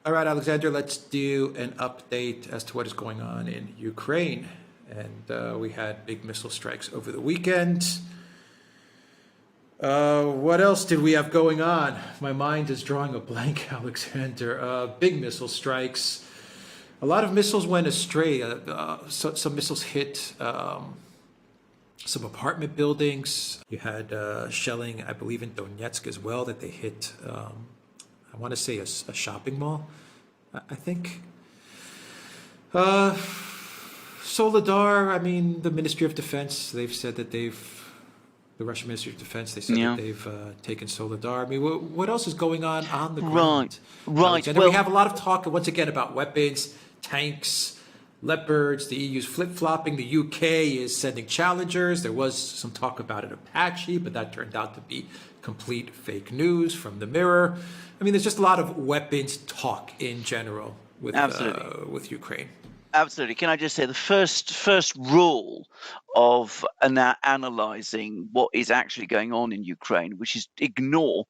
All right, Alexander, let's do an update as to what is going on in Ukraine. And we had big missile strikes over the weekend. What else did we have going on? My mind is drawing a blank, Alexander. Big missile strikes. A lot of missiles went astray. Some missiles hit some apartment buildings. You had shelling, I believe, in Donetsk as well, that they hit, I want to say, a shopping mall, I think. Soledar, I mean, the Ministry of Defense, they've said that the Russian Ministry of Defense, they said that they've taken Soledar. I mean, what else is going on the ground? Right. Well, we have a lot of talk, once again, about weapons, tanks, Leopards. The EU's flip-flopping. The UK is sending Challengers. There was some talk about an Apache, but that turned out to be complete fake news from the Mirror. I mean, there's just a lot of weapons talk in general with Ukraine. Absolutely. Can I just say the first rule of analysing what is actually going on in Ukraine, which is ignore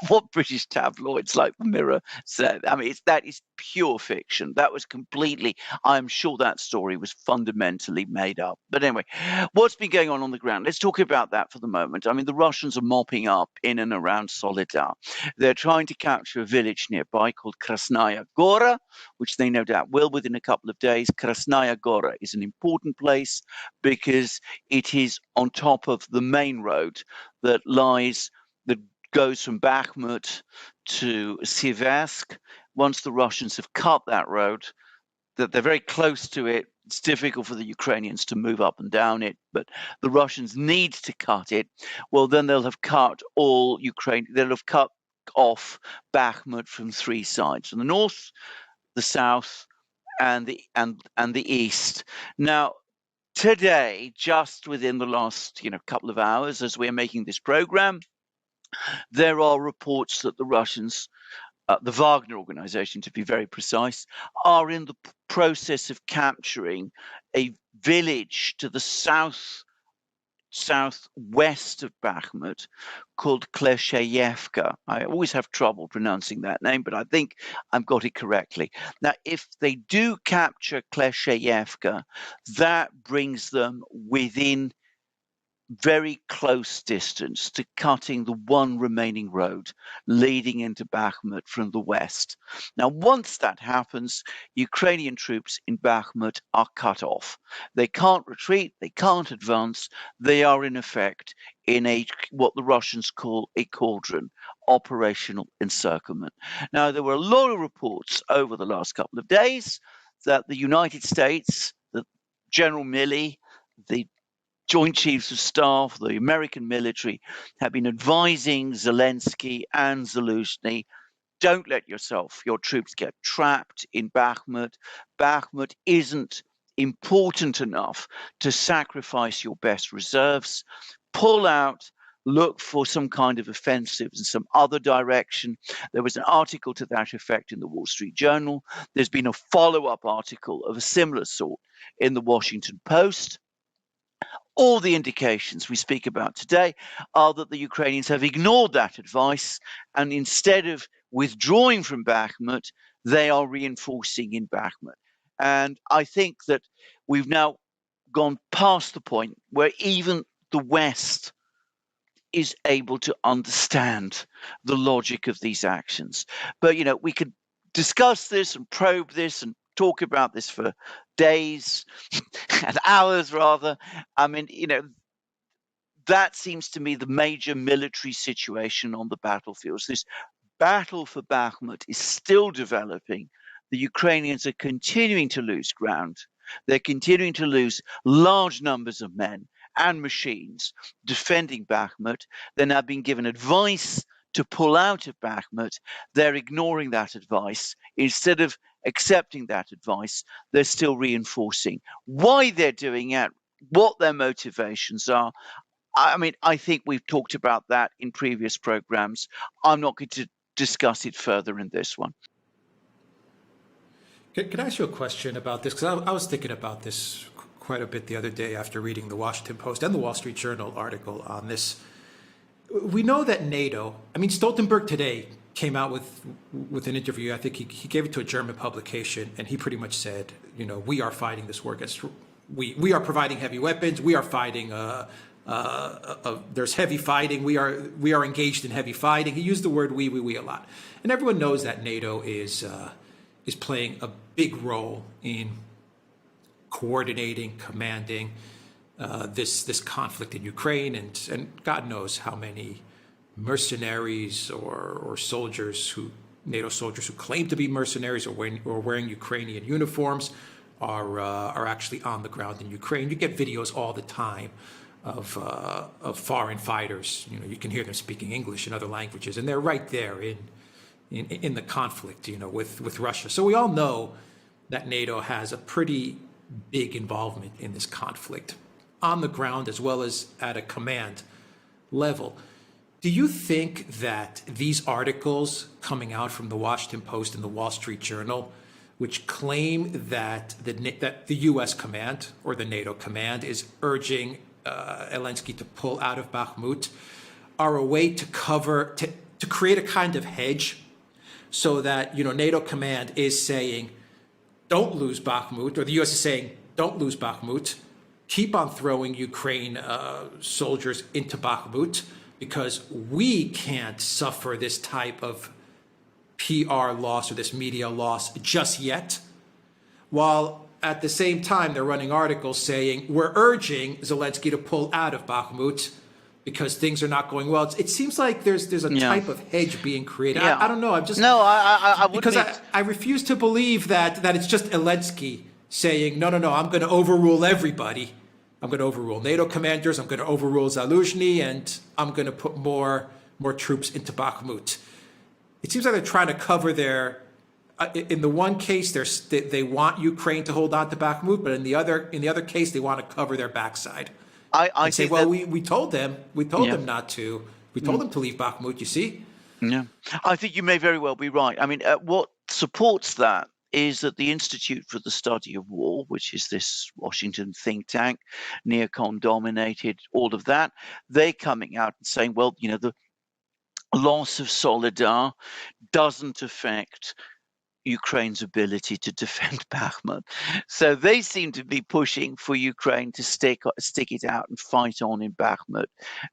what British tabloids like the Mirror said. I mean, that is pure fiction. That was completely, I'm sure that story was fundamentally made up. But anyway, what's been going on the ground? Let's talk about that for the moment. I mean, the Russians are mopping up in and around Soledar. They're trying to capture a village nearby called Krasnaya Gora, which they no doubt will within a couple of days. Krasnaya Gora is an important place because it is on top of the main road that goes from Bakhmut to Siversk. Once the Russians have cut that road, that they're very close to it, it's difficult for the Ukrainians to move up and down it, but the Russians need to cut it. Well, then they'll have cut they'll have cut off Bakhmut from three sides: from the north, the south, and the east. Now, today, just within the last couple of hours, as we're making this program, there are reports that the Russians, the Wagner organization to be very precise, are in the process of capturing a village to the southwest of Bakhmut called Klesheyevka. I always have trouble pronouncing that name, but I think I've got it correctly. Now, if they do capture Klesheyevka, that brings them within very close distance to cutting the one remaining road leading into Bakhmut from the west. Now, once that happens, Ukrainian troops in Bakhmut are cut off. They can't retreat, they can't advance. They are in effect in what the Russians call a cauldron, operational encirclement. Now, there were a lot of reports over the last couple of days that the United States, the General Milley, the Joint Chiefs of Staff, the American military, have been advising Zelensky and Zelensky, don't let your troops get trapped in Bakhmut. Bakhmut isn't important enough to sacrifice your best reserves. Pull out, look for some kind of offensive in some other direction. There was an article to that effect in the Wall Street Journal. There's been a follow-up article of a similar sort in the Washington Post. All the indications we speak about today are that the Ukrainians have ignored that advice, and instead of withdrawing from Bakhmut, they are reinforcing in Bakhmut. And I think that we've now gone past the point where even the West is able to understand the logic of these actions. But, we could discuss this and probe this and talk about this for days and hours rather. I mean, that seems to me the major military situation on the battlefields. This battle for Bakhmut is still developing. The Ukrainians are continuing to lose ground. They're continuing to lose large numbers of men and machines defending Bakhmut. They're now being given advice to pull out of Bakhmut. They're ignoring that advice. Instead of accepting that advice, they're still reinforcing. Why they're doing it, what their motivations are, I mean, I think we've talked about that in previous programs. I'm not going to discuss it further in this one. Can I ask you a question about this? Because I was thinking about this quite a bit the other day after reading the Washington Post and the Wall Street Journal article on this. We know that NATO, I mean, Stoltenberg today came out with an interview. I think he gave it to a German publication, and he pretty much said, we are fighting this war against. We are providing heavy weapons. We are fighting. There's heavy fighting. We are engaged in heavy fighting. He used the word we a lot, and everyone knows that NATO is playing a big role in coordinating, commanding this conflict in Ukraine, and God knows how many mercenaries or soldiers NATO soldiers who claim to be mercenaries or wearing Ukrainian uniforms are actually on the ground in Ukraine. You get videos all the time of foreign fighters. You can hear them speaking English and other languages, and they're right there in the conflict, with Russia. So we all know that NATO has a pretty big involvement in this conflict on the ground as well as at a command level. Do you think that these articles coming out from the Washington Post and the Wall Street Journal, which claim that the U.S. command or the NATO command is urging Zelensky to pull out of Bakhmut, are a way to create a kind of hedge so that NATO command is saying, don't lose Bakhmut, or the U.S. is saying, don't lose Bakhmut, keep on throwing Ukraine soldiers into Bakhmut, because we can't suffer this type of PR loss or this media loss just yet, while at the same time they're running articles saying we're urging Zelensky to pull out of Bakhmut because things are not going well. It seems like there's a type of hedge being created. Yeah. I don't know. I'm just I because I refuse to believe that it's just Zelensky saying no. I'm going to overrule everybody. I'm going to overrule NATO commanders. I'm going to overrule Zaluzhny, and I'm going to put more troops into Bakhmut. It seems like they're trying to cover their. In the one case, they want Ukraine to hold on to Bakhmut, but in the other case, they want to cover their backside. I say, well, we told them them not to. We told them to leave Bakhmut. You see? Yeah, I think you may very well be right. I mean, what supports that is that the Institute for the Study of War, which is this Washington think tank, neocon dominated, all of that, they're coming out and saying, well, the loss of Solidar doesn't affect Ukraine's ability to defend Bakhmut. So they seem to be pushing for Ukraine to stick it out and fight on in Bakhmut.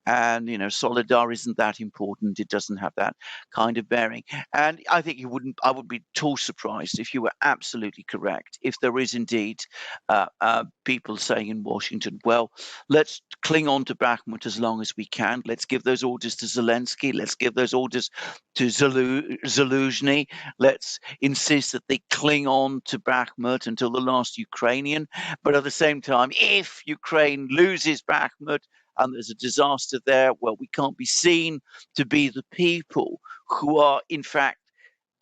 And, Solidar isn't that important. It doesn't have that kind of bearing. And I think I would be at all surprised if you were absolutely correct, if there is indeed people saying in Washington, well, let's cling on to Bakhmut as long as we can. Let's give those orders to Zelensky. Let's give those orders to Zaluzhny. Let's insist that they cling on to Bakhmut until the last Ukrainian. But at the same time, if Ukraine loses Bakhmut and there's a disaster there, well, we can't be seen to be the people who are, in fact,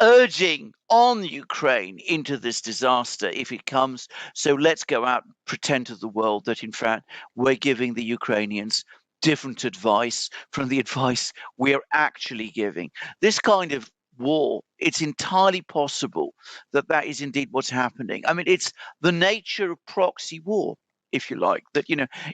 urging on Ukraine into this disaster if it comes. So let's go out and pretend to the world that, in fact, we're giving the Ukrainians different advice from the advice we're actually giving. This kind of war, it's entirely possible that is indeed what's happening. I mean, it's the nature of proxy war, if you like, that,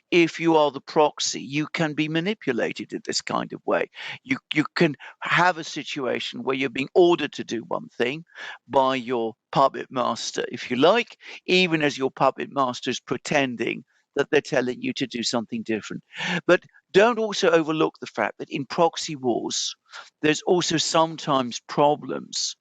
if you are the proxy, you can be manipulated in this kind of way. You can have a situation where you're being ordered to do one thing by your puppet master, if you like, even as your puppet master is pretending that they're telling you to do something different. But don't also overlook the fact that in proxy wars, there's also sometimes problems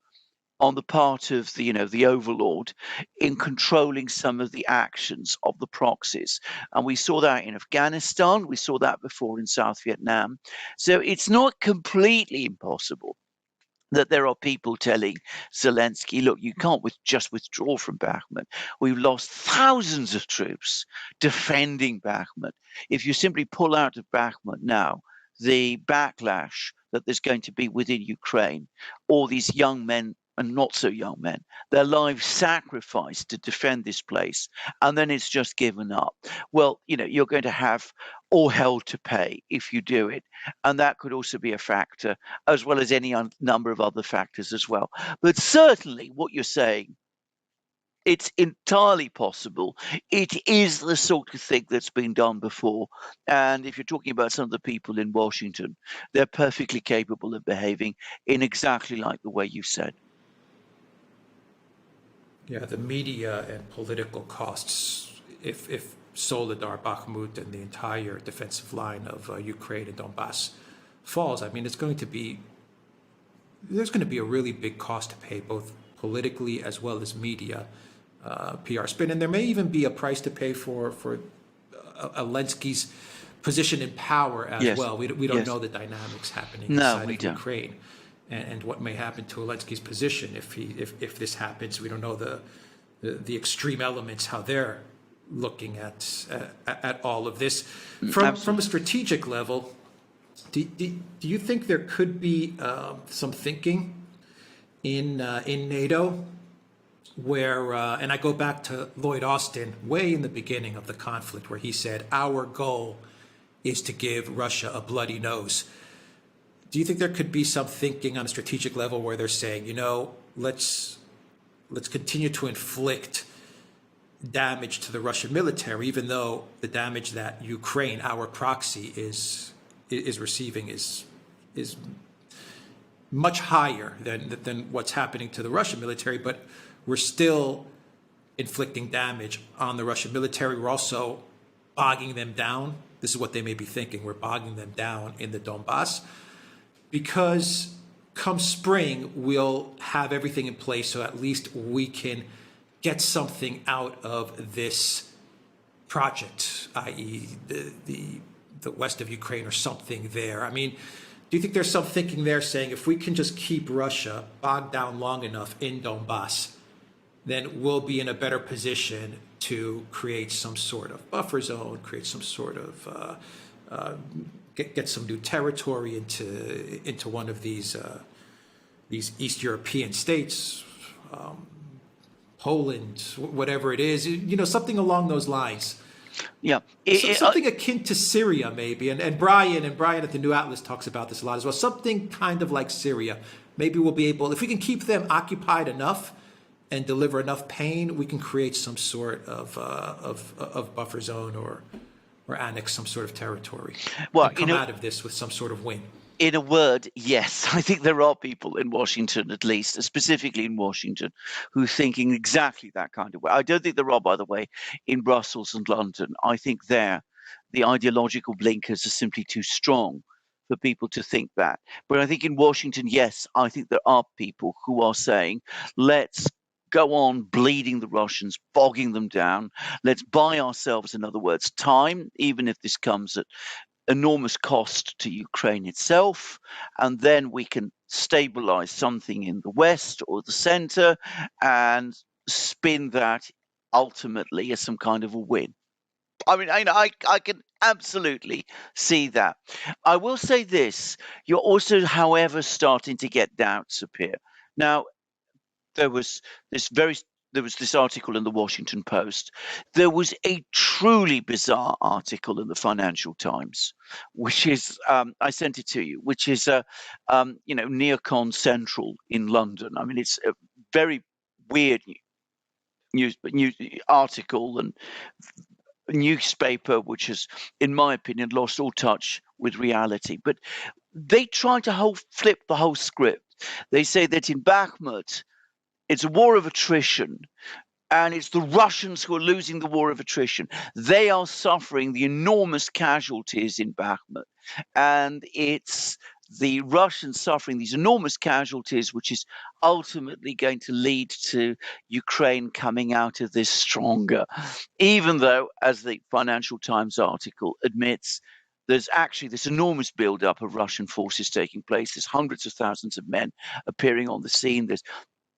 on the part of the overlord in controlling some of the actions of the proxies. And we saw that in Afghanistan. We saw that before in South Vietnam. So it's not completely impossible that there are people telling Zelensky, look, you can't just withdraw from Bakhmut. We've lost thousands of troops defending Bakhmut. If you simply pull out of Bakhmut now, the backlash that there's going to be within Ukraine, all these young men and not so young men, their lives sacrificed to defend this place, and then it's just given up. Well, you're going to have all hell to pay if you do it. And that could also be a factor, as well as any number of other factors as well. But certainly what you're saying It's entirely possible. It is the sort of thing that's been done before. And if you're talking about some of the people in Washington, they're perfectly capable of behaving in exactly like the way you said. Yeah, the media and political costs, if Soledar, Bakhmut, and the entire defensive line of Ukraine and Donbass falls, I mean, there's going to be a really big cost to pay, both politically as well as media, PR spin, and there may even be a price to pay for Zelensky's position in power as Yes. well. We don't Yes. know the dynamics happening No, inside we of don't. Ukraine, and what may happen to Zelensky's position if this happens. We don't know the extreme elements, how they're looking at all of this from a strategic level. Do you think there could be some thinking in NATO where, and I go back to Lloyd Austin way in the beginning of the conflict, where he said, our goal is to give Russia a bloody nose. Do you think there could be some thinking on a strategic level where they're saying, let's continue to inflict damage to the Russian military, even though the damage that Ukraine, our proxy, is receiving is much higher than what's happening to the Russian military, but we're still inflicting damage on the Russian military. We're also bogging them down. This is what they may be thinking. We're bogging them down in the Donbass because come spring, we'll have everything in place so at least we can get something out of this project, i.e. the west of Ukraine or something there. I mean, do you think there's some thinking there saying if we can just keep Russia bogged down long enough in Donbass, then we'll be in a better position to create some sort of buffer zone, create some sort of get some new territory into one of these East European states, Poland, whatever it is, something along those lines. Yeah. Something akin to Syria, maybe. And Brian at the New Atlas talks about this a lot as well. Something kind of like Syria. Maybe we'll be able, if we can keep them occupied enough and deliver enough pain, we can create some sort of buffer zone or annex some sort of territory. Well, and come out of this with some sort of win. In a word, yes. I think there are people in Washington, at least, specifically in Washington, who are thinking exactly that kind of way. I don't think there are, by the way, in Brussels and London. I think there, the ideological blinkers are simply too strong for people to think that. But I think in Washington, yes, I think there are people who are saying, let's go on bleeding the Russians, bogging them down. Let's buy ourselves, in other words, time, even if this comes at enormous cost to Ukraine itself, and then we can stabilize something in the west or the center and spin that ultimately as some kind of a win. I mean, I can absolutely see that. I will say this: you're also, however, starting to get doubts appear. Now, there was this article in the Washington Post. There was a truly bizarre article in the Financial Times, which is I sent it to you, which is Neocon Central in London. I mean, it's a very weird news article and newspaper, which has, in my opinion, lost all touch with reality. But they try to flip the whole script. They say that in Bakhmut, it's a war of attrition, and it's the Russians who are losing the war of attrition. They are suffering the enormous casualties in Bakhmut, and it's the Russians suffering these enormous casualties, which is ultimately going to lead to Ukraine coming out of this stronger. Even though, as the Financial Times article admits, there's actually this enormous buildup of Russian forces taking place. There's hundreds of thousands of men appearing on the scene. There's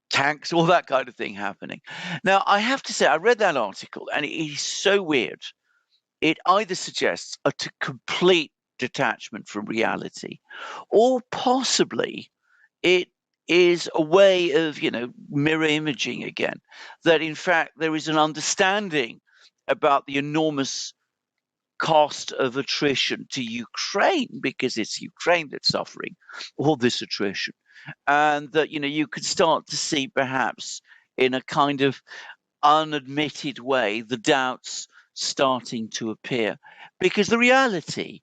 tanks, all that kind of thing happening. Now, I have to say, I read that article and it is so weird. It either suggests a complete detachment from reality, or possibly it is a way of, mirror imaging again, that in fact there is an understanding about the enormous cost of attrition to Ukraine, because it's Ukraine that's suffering all this attrition. And that, you could start to see perhaps in a kind of unadmitted way, the doubts starting to appear. Because the reality,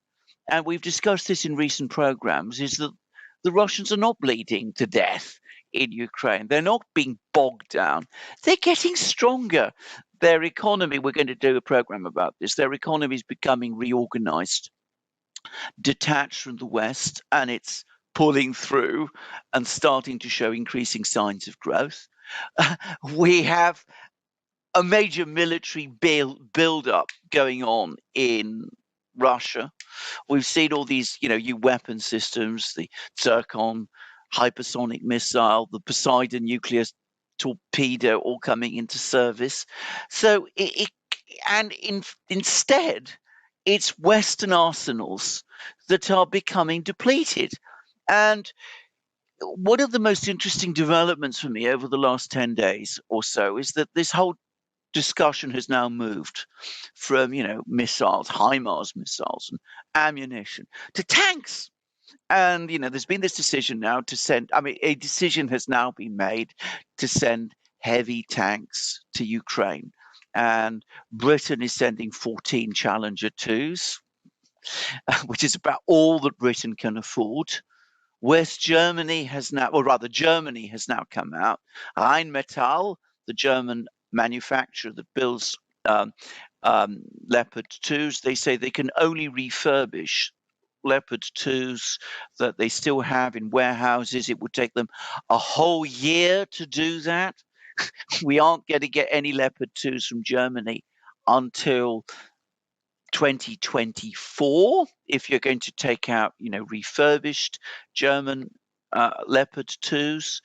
and we've discussed this in recent programs, is that the Russians are not bleeding to death in Ukraine. They're not being bogged down. They're getting stronger. Their economy, we're going to do a program about this, their economy is becoming reorganized, detached from the West, and it's pulling through and starting to show increasing signs of growth. We have a major military build-up going on in Russia. We've seen all these, new weapon systems, the Zircon hypersonic missile, the Poseidon nuclear torpedo, all coming into service. So, instead, it's Western arsenals that are becoming depleted. And one of the most interesting developments for me over the last 10 days or so is that this whole discussion has now moved from, missiles, HIMARS missiles and ammunition to tanks. And, there's been this decision now to send, a decision has now been made to send heavy tanks to Ukraine. And Britain is sending 14 Challenger 2s, which is about all that Britain can afford. West Germany has now, or rather, Germany has now come out. Rheinmetall, the German manufacturer that builds Leopard 2s, they say they can only refurbish Leopard 2s that they still have in warehouses. It would take them a whole year to do that. We aren't going to get any Leopard 2s from Germany until 2024 if you're going to take out, refurbished German Leopard 2s.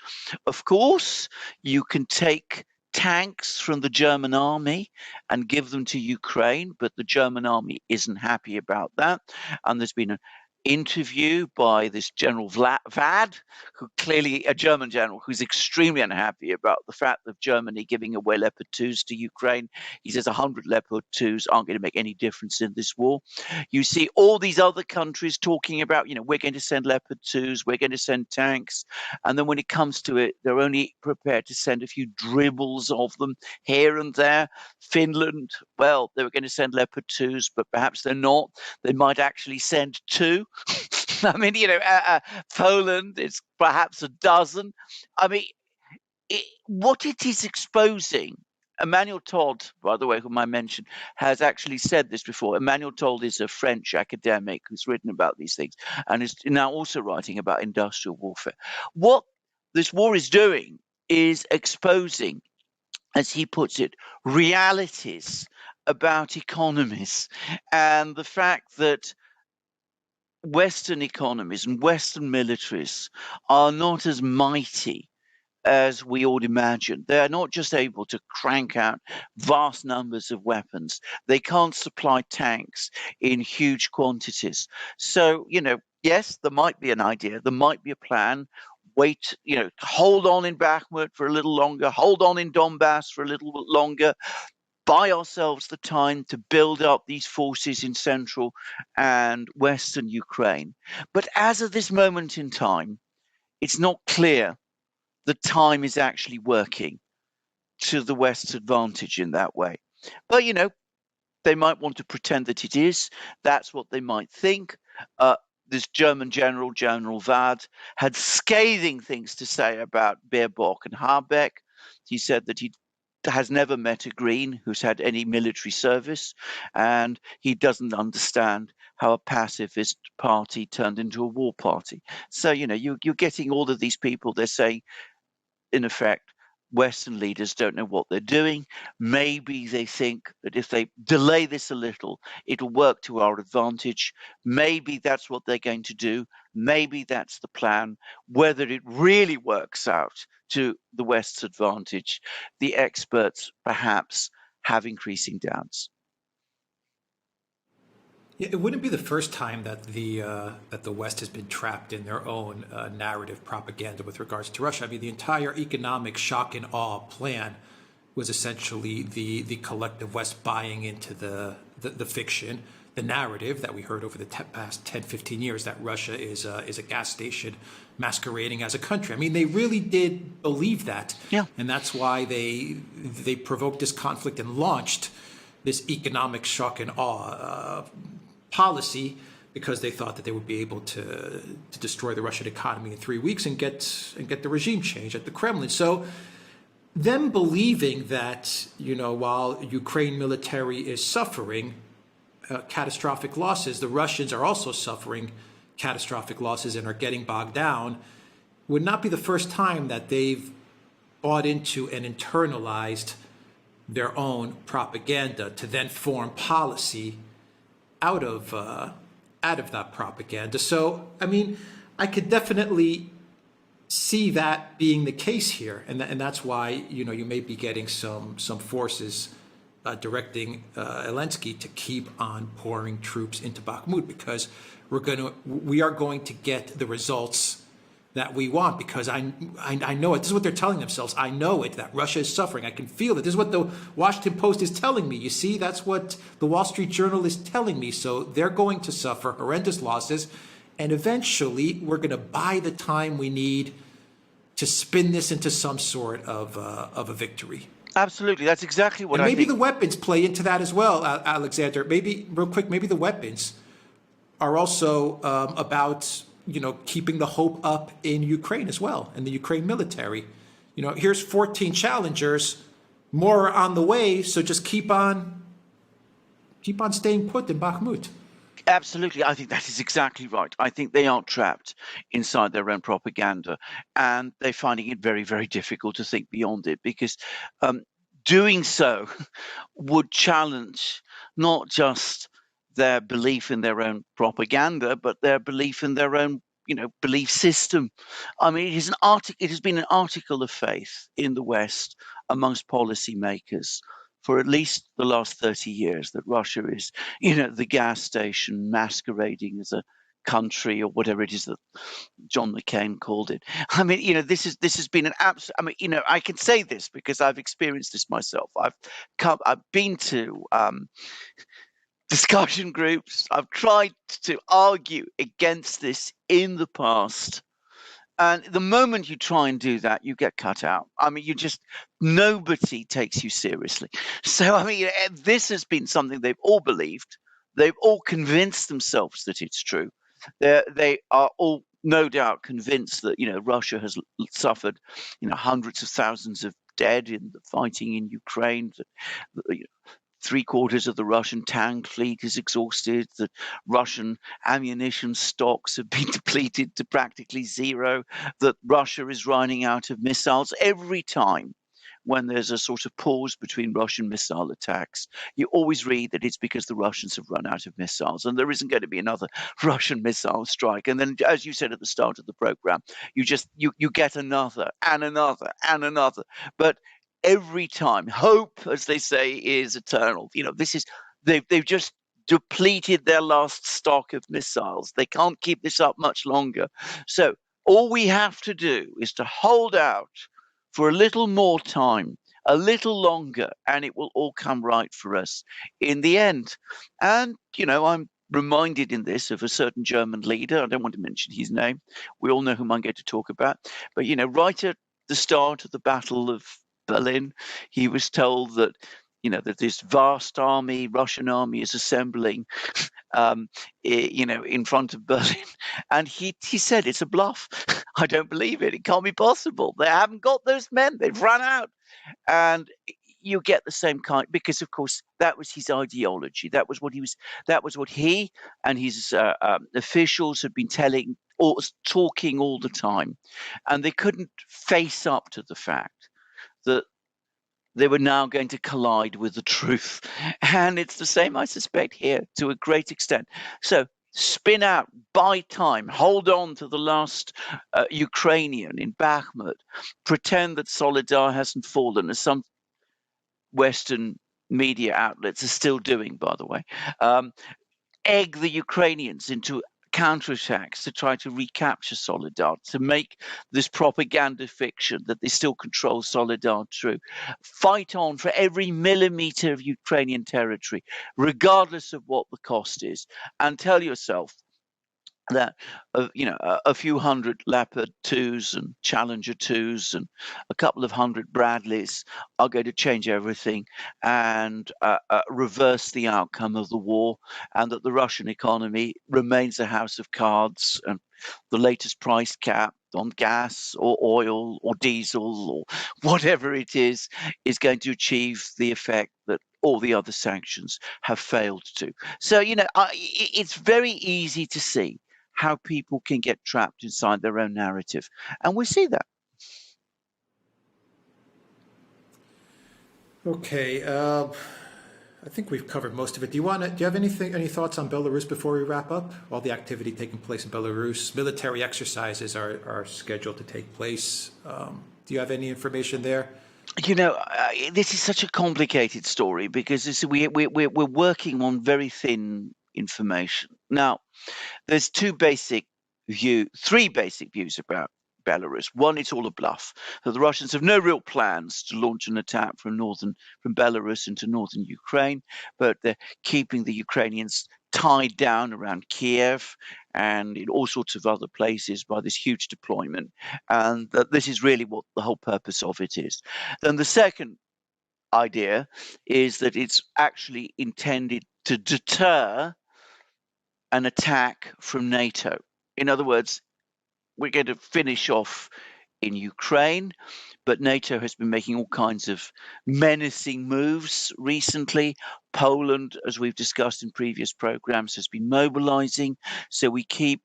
Of course, you can take tanks from the German army and give them to Ukraine, but the German army isn't happy about that. And there's been an interview by this General Vad, who clearly a German general who's extremely unhappy about the fact of Germany giving away Leopard 2s to Ukraine. He says 100 Leopard 2s aren't going to make any difference in this war. You see all these other countries talking about, we're going to send Leopard 2s, we're going to send tanks. And then when it comes to it, they're only prepared to send a few dribbles of them here and there. Finland, well, they were going to send Leopard 2s, but perhaps they're not. They might actually send 2. Poland, it's perhaps a dozen. What it is exposing, Emmanuel Todd, by the way, whom I mentioned, has actually said this before. Emmanuel Todd is a French academic who's written about these things and is now also writing about industrial warfare. What this war is doing is exposing, as he puts it, realities about economies and the fact that Western economies and Western militaries are not as mighty as we all imagine. They are not just able to crank out vast numbers of weapons. They can't supply tanks in huge quantities. So, yes, there might be an idea, there might be a plan. Wait, hold on in Bakhmut for a little longer, hold on in Donbass for a little longer, buy ourselves the time to build up these forces in central and western Ukraine. But as of this moment in time, it's not clear the time is actually working to the West's advantage in that way. But, they might want to pretend that it is. That's what they might think. This German general, General Vad, had scathing things to say about Baerbock and Habeck. He said that he has never met a Green who's had any military service, and he doesn't understand how a pacifist party turned into a war party. So, you're getting all of these people, they're saying, in effect, Western leaders don't know what they're doing. Maybe they think that if they delay this a little, it'll work to our advantage. Maybe that's what they're going to do. Maybe that's the plan. Whether it really works out to the West's advantage, the experts perhaps have increasing doubts. Yeah, it wouldn't be the first time that the West has been trapped in their own narrative propaganda with regards to Russia. The entire economic shock and awe plan was essentially the collective West buying into the fiction the narrative that we heard over the past 10, 15 years that Russia is a gas station masquerading as a country. I mean, they really did believe that. Yeah. And that's why they provoked this conflict and launched this economic shock and awe policy, because they thought that they would be able to destroy the Russian economy in 3 weeks and get the regime change at the Kremlin. So them believing that, while Ukraine military is suffering catastrophic losses, the Russians are also suffering catastrophic losses and are getting bogged down, would not be the first time that they've bought into and internalized their own propaganda to then form policy out of that propaganda. So, I mean, I could definitely see that being the case here, and that's why you may be getting some forces directing Zelensky to keep on pouring troops into Bakhmut, because we are going to get the results that we want, because I know it. This is what they're telling themselves. I know it, that Russia is suffering. I can feel it. This is what the Washington Post is telling me. You see, that's what the Wall Street Journal is telling me. So they're going to suffer horrendous losses, and eventually we're going to buy the time we need to spin this into some sort of a victory. Absolutely, that's exactly what and I maybe think. the weapons play into that as well, Alexander. Maybe real quick, maybe the weapons are also about keeping the hope up in Ukraine as well, and the Ukraine military. Here's 14 Challengers, more are on the way, so just keep on staying put in Bakhmut. Absolutely. I think that is exactly right. I think they are trapped inside their own propaganda, and they're finding it very, very difficult to think beyond it, because doing so would challenge not just their belief in their own propaganda, but their belief in their own belief system. I mean, it has been an article of faith in the West amongst policymakers for at least the last 30 years that Russia is, the gas station masquerading as a country, or whatever it is that John McCain called it. I mean, this has been an absolute. I mean, I can say this because I've experienced this myself. I've been to discussion groups. I've tried to argue against this in the past. And the moment you try and do that, you get cut out. I mean, nobody takes you seriously. So, I mean, this has been something they've all believed. They've all convinced themselves that it's true. They are all no doubt convinced that, Russia has suffered, hundreds of thousands of dead in the fighting in Ukraine. That, 3/4 of the Russian tank fleet is exhausted. The Russian ammunition stocks have been depleted to practically zero. That Russia is running out of missiles. Every time when there's a sort of pause between Russian missile attacks, you always read that it's because the Russians have run out of missiles, and there isn't going to be another Russian missile strike. And then, as you said at the start of the program, you get another and another and another. But every time, hope, as they say, is eternal. They've just depleted their last stock of missiles. They can't keep this up much longer. So all we have to do is to hold out for a little more time, a little longer, and it will all come right for us in the end. And, I'm reminded in this of a certain German leader. I don't want to mention his name. We all know whom I'm going to talk about. But, right at the start of the Battle of Berlin, he was told that, that this vast Russian army is assembling, in front of Berlin. And he said, it's a bluff. I don't believe it. It can't be possible. They haven't got those men. They've run out. And you get the same kind, because of course that was his ideology. That was what he and his officials had been talking all the time. And they couldn't face up to the fact that they were now going to collide with the truth. And it's the same, I suspect, here to a great extent. So spin out, buy time, hold on to the last Ukrainian in Bakhmut, pretend that Solidar hasn't fallen, as some Western media outlets are still doing, by the way. Egg the Ukrainians into counterattacks to try to recapture Soledar, to make this propaganda fiction that they still control Soledar true. Fight on for every millimeter of Ukrainian territory, regardless of what the cost is, and tell yourself that a few hundred Leopard 2s and Challenger 2s and a couple of hundred Bradleys are going to change everything and reverse the outcome of the war, and that the Russian economy remains a house of cards, and the latest price cap on gas or oil or diesel or whatever it is going to achieve the effect that all the other sanctions have failed to. So, it's very easy to see how people can get trapped inside their own narrative. And we see that. Okay, I think we've covered most of it. Do you have any thoughts on Belarus before we wrap up? All the activity taking place in Belarus, military exercises are scheduled to take place. Do you have any information there? This is such a complicated story because we're working on very thin information. Now, there's three basic views about Belarus. One, it's all a bluff. So the Russians have no real plans to launch an attack from Belarus into northern Ukraine, but they're keeping the Ukrainians tied down around Kiev and in all sorts of other places by this huge deployment, and that this is really what the whole purpose of it is. Then the second idea is that it's actually intended to deter an attack from NATO. In other words, we're going to finish off in Ukraine, but NATO has been making all kinds of menacing moves recently. Poland, as we've discussed in previous programs, has been mobilizing. So we create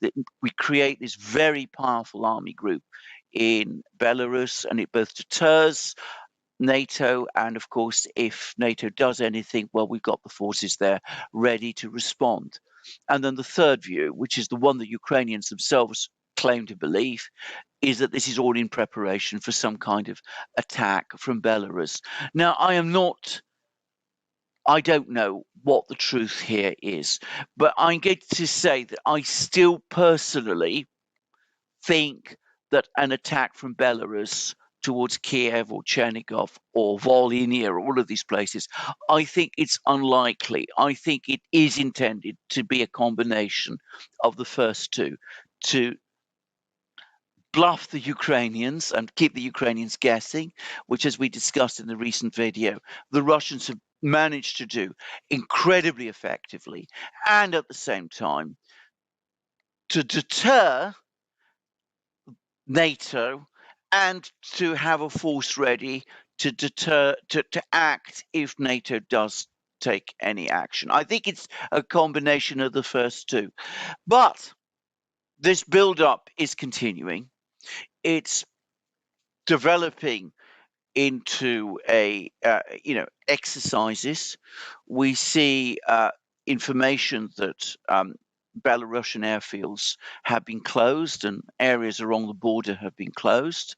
this very powerful army group in Belarus, and it both deters NATO, and of course, if NATO does anything, well, we've got the forces there ready to respond. And then the third view, which is the one that Ukrainians themselves claim to believe, is that this is all in preparation for some kind of attack from Belarus. Now, I don't know what the truth here is, but I'm going to say that I still personally think that an attack from Belarus towards Kiev or Chernigov or Volhynia or all of these places, I think it's unlikely. I think it is intended to be a combination of the first two, to bluff the Ukrainians and keep the Ukrainians guessing, which, as we discussed in the recent video, the Russians have managed to do incredibly effectively, and at the same time to deter NATO and to have a force ready to act if NATO does take any action. I think it's a combination of the first two. But this build-up is continuing. It's developing into exercises. We see information that Belarusian airfields have been closed and areas along the border have been closed.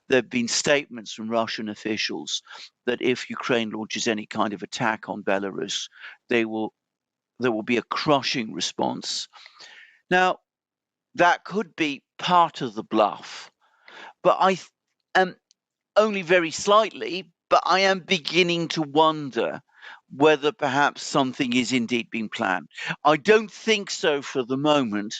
There have been statements from Russian officials that if Ukraine launches any kind of attack on Belarus, there will be a crushing response. Now, that could be part of the bluff, but I am only very slightly, but I am beginning to wonder whether perhaps something is indeed being planned. I don't think so for the moment,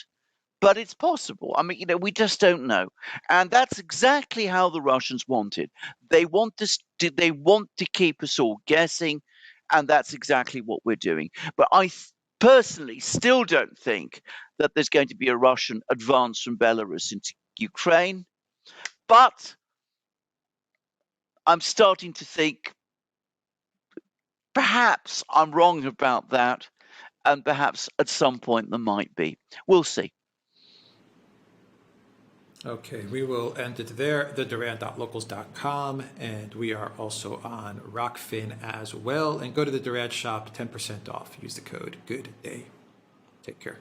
but it's possible. I mean, we just don't know. And that's exactly how the Russians want it. They want to keep us all guessing, and that's exactly what we're doing. But I personally still don't think that there's going to be a Russian advance from Belarus into Ukraine, but I'm starting to think perhaps I'm wrong about that, and perhaps at some point there might be. We'll see. Okay, we will end it there, theduran.locals.com, and we are also on Rockfin as well. And go to the Duran shop, 10% off. Use the code GOOD DAY. Take care.